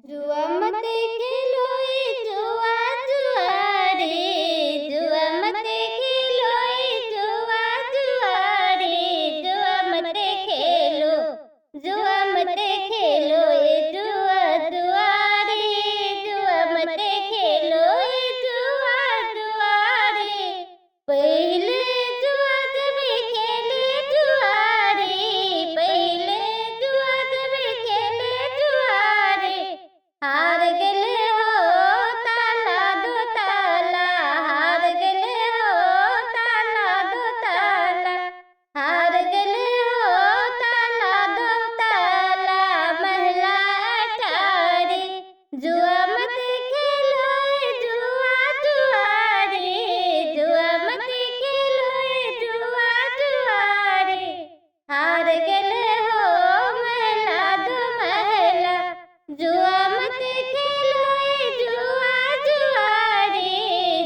जुआ मत खेलो ए जुआ जुआ रे, जुआ मत खेलो ए जुआ जुआ रे, जुआ मत खेलो, जुआ मत खेलो ए जुआ जुआ रे, जुआ मत खेलो ए जुआ जुआ रे। पहले जुआ जब खेले जुआ रे, पहले जुआ जब खेले जुआ रे, हार गेले हो ताला दो ताला, हार गेले हो ताला दो ताला, हार गेले हो ताला दो ताला, महला अटारी। जुआ मत खेलो ए जुआ जुआ रे, जुआ मत खेलो ए जुआ जुआ रे, हार गेले हो महला दो महला। जुआ मत खेलो ए जुआ जुआ रे,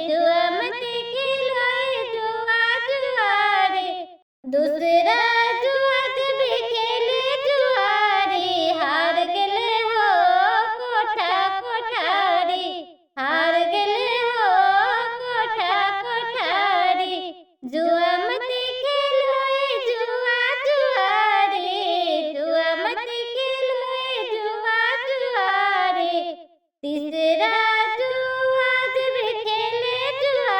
जुआ मत खेलो ए जुआ जुआ रे। दूसरा जुआ जब खेले जुआ रे, हार गेले हो कोठा कोठारी, हार गेले हो कोठा कोठारी। जुआ मत खेलो ए जुआ जुआ रे, जुआ मत खेलो ए जुआ जुआ रे। तीसरा जुआ जब खेले जुआ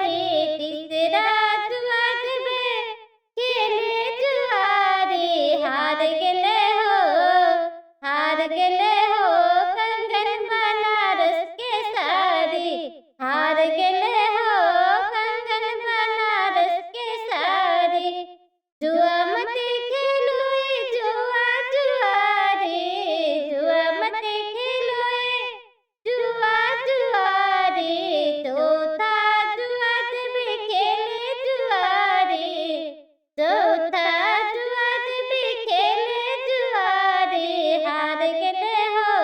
रे, तीसरा जुआ जब खेले जुआ रे, हार गेले हो, हार गेले हो कंगन बनारस के सारी, हार गेले हो कंगन बनारस के सारी। जुआ मत खेलो ए जुआ जुआ रे, जुआ मत खेलो ए जुआ जुआ रे। चौथा जुआ जब खेले जुआ रे, चौथा जुआ जब खेले जुआ रे, हार गेले हो,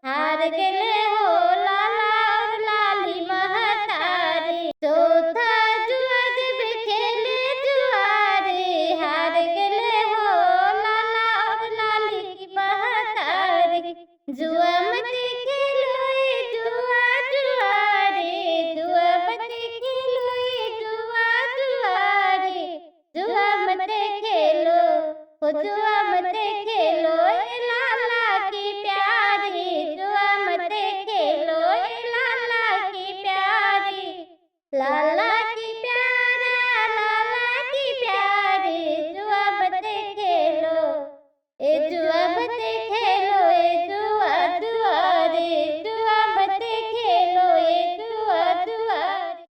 हार गेले हो लाला और लाली महतारी। चौथा जुआ जब खेले जुआ रे, हार गेले हो लाला और लाली की महतारी। जुआ मत